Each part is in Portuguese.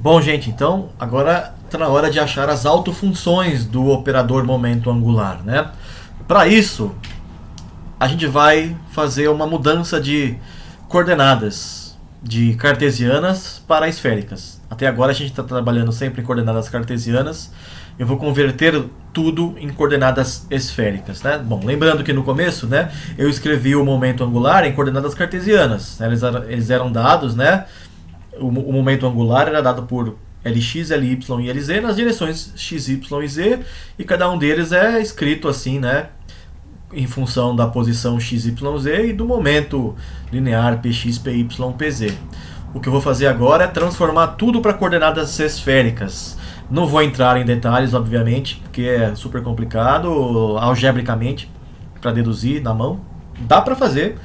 Bom, gente, então agora está na hora de achar as autofunções do operador momento angular, né? Para isso, a gente vai fazer uma mudança de coordenadas de cartesianas para esféricas. Até agora a gente está trabalhando sempre em coordenadas cartesianas. Eu vou converter tudo em coordenadas esféricas, né? Bom, lembrando que no começo, né, eu escrevi o momento angular em coordenadas cartesianas. Eles eram dados, né? O momento angular era dado por Lx, Ly e Lz nas direções x, y e z, e cada um deles é escrito assim, né, em função da posição x, y, z e do momento linear px, py, pz. O que eu vou fazer agora é transformar tudo para coordenadas esféricas. Não vou entrar em detalhes, obviamente, porque é super complicado algebricamente para deduzir na mão. Dá para fazer,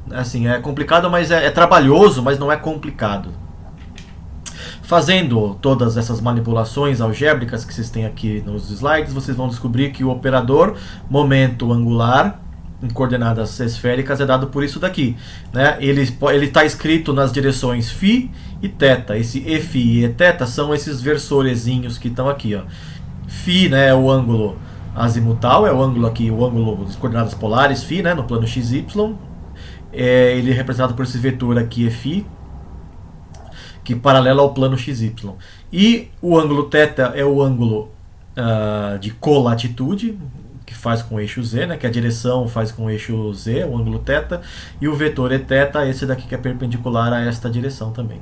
assim, é complicado, mas é trabalhoso, mas não é complicado. Fazendo todas essas manipulações algébricas que vocês têm aqui nos slides, vocês vão descobrir que o operador momento angular em coordenadas esféricas é dado por isso daqui, né? Ele está escrito nas direções φ e θ. Esse Eφ e Eθ são esses versorezinhos que estão aqui, ó. Φ, né, é o ângulo azimutal, é o ângulo aqui, o ângulo das coordenadas polares, φ, né, no plano xy. Ele é representado por esse vetor aqui, Eφ, que paralela ao plano XY. E o ângulo θ é o ângulo de colatitude, que faz com o eixo Z, né, que a direção faz com o eixo Z, o ângulo θ, e o vetor Eθ, esse daqui que é perpendicular a esta direção também.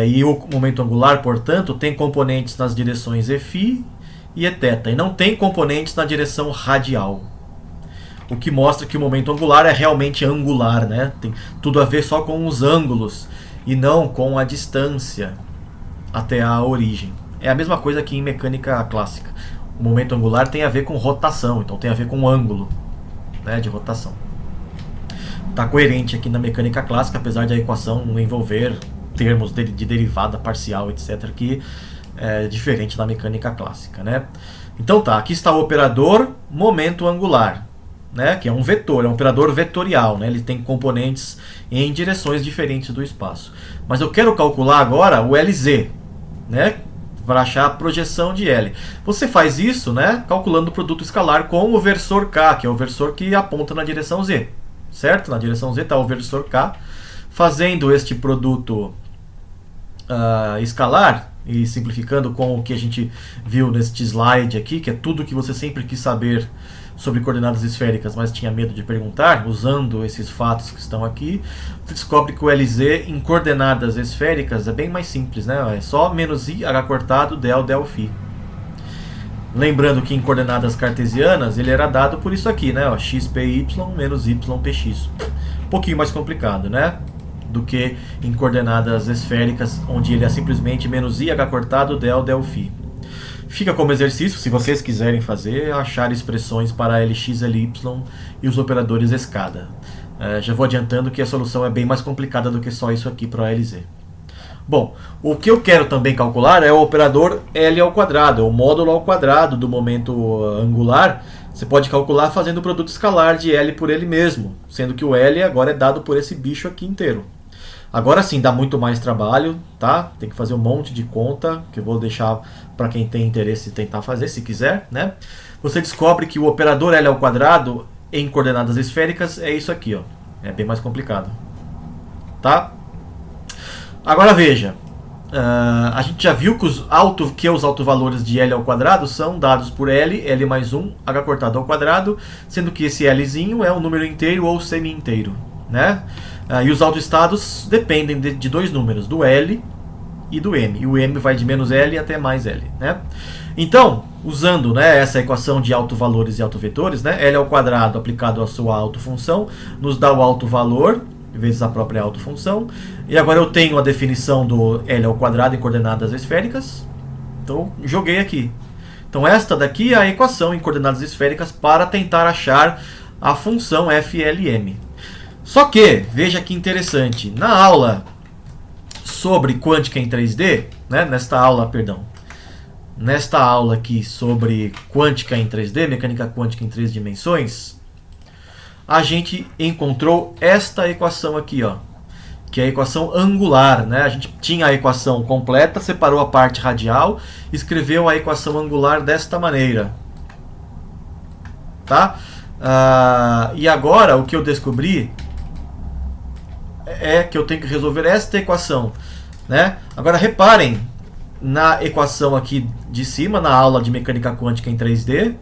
E o momento angular, portanto, tem componentes nas direções Eφ e Eθ, e não tem componentes na direção radial. O que mostra que o momento angular é realmente angular, né? Tem tudo a ver só com os ângulos e não com a distância até a origem. É a mesma coisa que em mecânica clássica. O momento angular tem a ver com rotação, então tem a ver com o ângulo, né, de rotação. Está coerente aqui na mecânica clássica, apesar de a equação envolver termos de derivada parcial, etc., que é diferente da mecânica clássica, né? Então tá, aqui está o operador momento angular, né, que é um vetor, é um operador vetorial, né, ele tem componentes em direções diferentes do espaço. Mas eu quero calcular agora o Lz, né, para achar a projeção de L. Você faz isso, né, calculando o produto escalar com o versor K, que é o versor que aponta na direção Z, certo? Na direção Z está o versor K. Fazendo este produto escalar e simplificando com o que a gente viu neste slide aqui, que é tudo que você sempre quis saber sobre coordenadas esféricas, mas tinha medo de perguntar, usando esses fatos que estão aqui, você descobre que o Lz em coordenadas esféricas é bem mais simples, né? É só menos i, h cortado, del, del φ. Lembrando que em coordenadas cartesianas ele era dado por isso aqui, né? X, py menos y, px. Um pouquinho mais complicado, né? Do que em coordenadas esféricas, onde ele é simplesmente menos i, h cortado, del, del φ. Fica como exercício, se vocês quiserem fazer, achar expressões para Lx, Ly e os operadores escada. Já vou adiantando que a solução é bem mais complicada do que só isso aqui para o Lz. Bom, o que eu quero também calcular é o operador L ao quadrado, é o módulo ao quadrado do momento angular. Você pode calcular fazendo o produto escalar de L por ele mesmo, sendo que o L agora é dado por esse bicho aqui inteiro. Agora sim, dá muito mais trabalho, tá? Tem que fazer um monte de conta, que eu vou deixar para quem tem interesse tentar fazer, se quiser, né? Você descobre que o operador L ao quadrado em coordenadas esféricas é isso aqui, ó. É bem mais complicado, tá? Agora veja, a gente já viu que os autovalores de L ao quadrado são dados por L, L mais 1, H cortado ao quadrado, sendo que esse Lzinho é um número inteiro ou semi-inteiro, né? E os autoestados dependem de dois números, do L e do M. E o M vai de menos L até mais L, né? Então, usando, né, essa equação de autovalores e autovetores, né, L ao quadrado aplicado à sua autofunção, nos dá o autovalor vezes a própria autofunção. E agora eu tenho a definição do L ao quadrado em coordenadas esféricas. Então, joguei aqui. Então, esta daqui é a equação em coordenadas esféricas para tentar achar a função FLM. Só que, veja que interessante, na aula sobre quântica em 3D, né, nesta aula aqui sobre quântica em 3D, mecânica quântica em 3 dimensões, a gente encontrou esta equação aqui, ó, que é a equação angular, né? A gente tinha a equação completa, separou a parte radial, escreveu a equação angular desta maneira. Tá? E agora o que eu descobri é que eu tenho que resolver esta equação, né? Agora reparem na equação aqui de cima, na aula de mecânica quântica em 3D,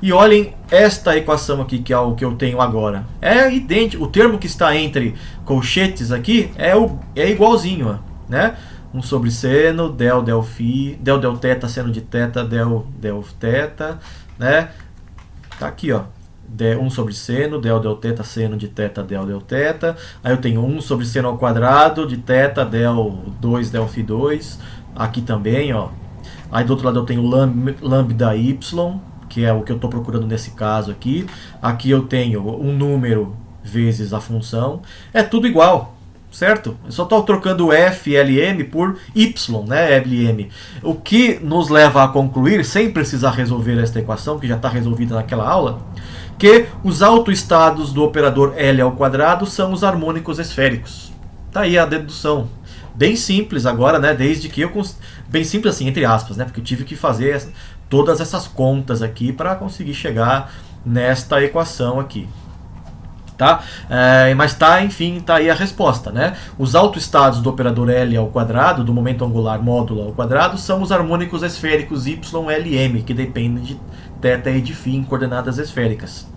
e olhem esta equação aqui, que é o que eu tenho agora. É idêntico, o termo que está entre colchetes aqui é igualzinho, ó, né? 1 sobre seno, del φ, del θ, seno de θ, del θ, né? Tá aqui, ó. 1 sobre seno, del θ, seno de θ, del θ. Aí eu tenho 1 sobre seno ao quadrado de θ, del 2, del φ2. Aqui também, ó. Aí do outro lado eu tenho lambda y, que é o que eu estou procurando nesse caso aqui. Aqui eu tenho um número vezes a função. É tudo igual, certo? Eu só estou trocando f, lm por y, né, lm. O que nos leva a concluir, sem precisar resolver esta equação, que já está resolvida naquela aula, que os autoestados do operador L ao quadrado são os harmônicos esféricos. Tá aí a dedução. Bem simples agora, né? Desde que eu... Bem simples assim, entre aspas, né? Porque eu tive que fazer todas essas contas aqui para conseguir chegar nesta equação aqui. Tá? Mas tá, enfim, tá aí a resposta, né? Os autoestados do operador L ao quadrado, do momento angular módulo ao quadrado, são os harmônicos esféricos y, l, m, que dependem de θ e de φ em coordenadas esféricas.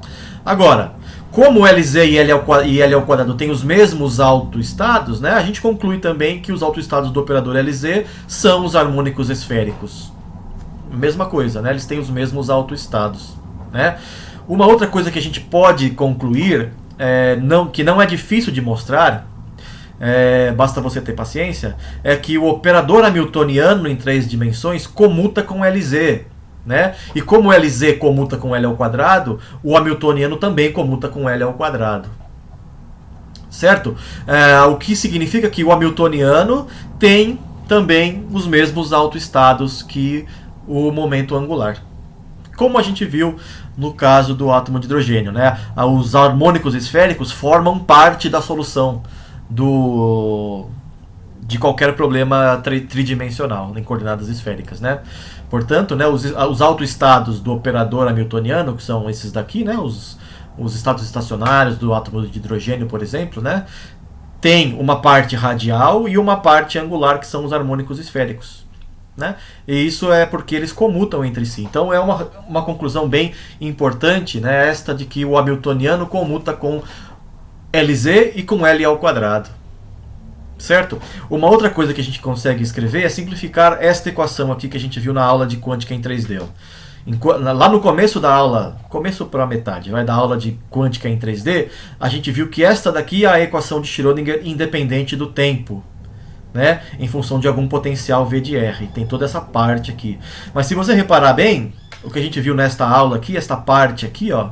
Agora, como Lz e L ao quadrado têm os mesmos autoestados, né, a gente conclui também que os autoestados do operador Lz são os harmônicos esféricos. Mesma coisa, né, eles têm os mesmos autoestados, né? Uma outra coisa que a gente pode concluir, que não é difícil de mostrar, basta você ter paciência, é que o operador hamiltoniano em 3 dimensões comuta com Lz. Né? E como Lz comuta com L ao quadrado, o hamiltoniano também comuta com L ao quadrado. Certo? O que significa que o hamiltoniano tem também os mesmos autoestados que o momento angular. Como a gente viu no caso do átomo de hidrogênio, né? Os harmônicos esféricos formam parte da solução de qualquer problema tridimensional em coordenadas esféricas, né? Portanto, né, os autoestados do operador hamiltoniano, que são esses daqui, né, os estados estacionários do átomo de hidrogênio, por exemplo, né, tem uma parte radial e uma parte angular, que são os harmônicos esféricos. Né? E isso é porque eles comutam entre si. Então é uma conclusão bem importante, né, esta de que o hamiltoniano comuta com Lz e com L ao quadrado. Certo? Uma outra coisa que a gente consegue escrever é simplificar esta equação aqui que a gente viu na aula de quântica em 3D. Lá no começo da aula, começo para a metade, da aula de quântica em 3D, a gente viu que esta daqui é a equação de Schrödinger independente do tempo, né? Em função de algum potencial V de R. Tem toda essa parte aqui. Mas se você reparar bem, o que a gente viu nesta aula aqui, esta parte aqui, ó,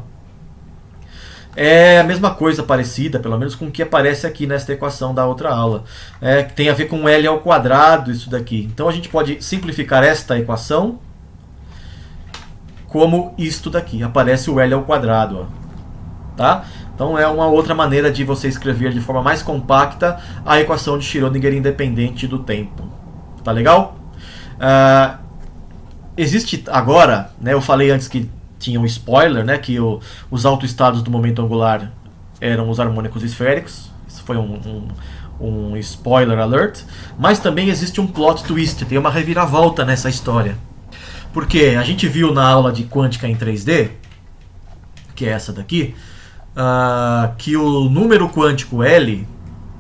é a mesma coisa, parecida, pelo menos com o que aparece aqui nesta equação da outra aula. Tem a ver com L ao quadrado, isso daqui. Então a gente pode simplificar esta equação como isto daqui. Aparece o L ao quadrado. Ó. Tá? Então é uma outra maneira de você escrever de forma mais compacta a equação de Schrödinger independente do tempo. Tá legal? Existe agora, né, eu falei antes que tinha um spoiler, né, que os autoestados do momento angular eram os harmônicos esféricos. Isso foi um spoiler alert. Mas também existe um plot twist, tem uma reviravolta nessa história. Porque a gente viu na aula de quântica em 3D, que é essa daqui, que o número quântico L,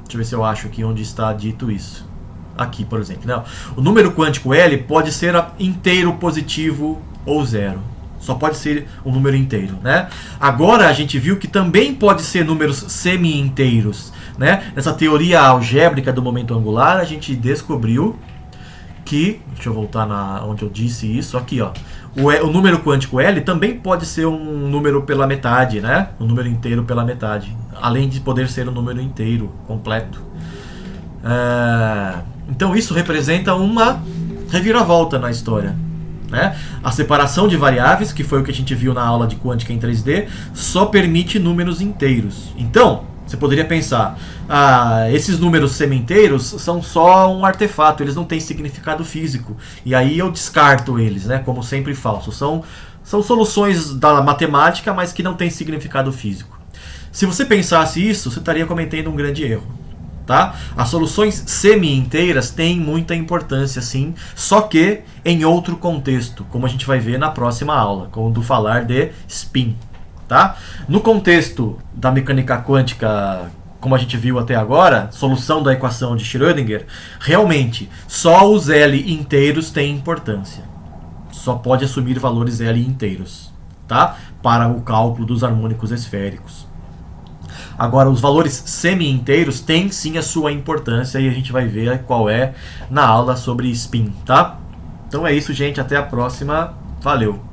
deixa eu ver se eu acho aqui onde está dito isso. Aqui, por exemplo. Não, o número quântico L pode ser inteiro, positivo ou zero. Só pode ser um número inteiro, né? Agora a gente viu que também pode ser números semi-inteiros, né? Nessa teoria algébrica do momento angular, a gente descobriu que... Deixa eu voltar onde eu disse isso. Aqui, ó. O número quântico L também pode ser um número pela metade, né? Um número inteiro pela metade. Além de poder ser um número inteiro, completo. Então isso representa uma reviravolta na história. Né? A separação de variáveis, que foi o que a gente viu na aula de quântica em 3D, só permite números inteiros. Então, Você poderia pensar, esses números semi-inteiros são só um artefato, eles não têm significado físico. E aí eu descarto eles, né, como sempre falso. São soluções da matemática, mas que não têm significado físico. Se você pensasse isso, você estaria cometendo um grande erro. Tá? As soluções semi-inteiras têm muita importância, sim, só que em outro contexto, como a gente vai ver na próxima aula, quando falar de spin. Tá? No contexto da mecânica quântica, como a gente viu até agora, solução da equação de Schrödinger, realmente só os L inteiros têm importância. Só pode assumir valores L inteiros, tá? Para o cálculo dos harmônicos esféricos. Agora, os valores semi-inteiros têm sim a sua importância e a gente vai ver qual é na aula sobre spin, tá? Então é isso, gente. Até a próxima. Valeu!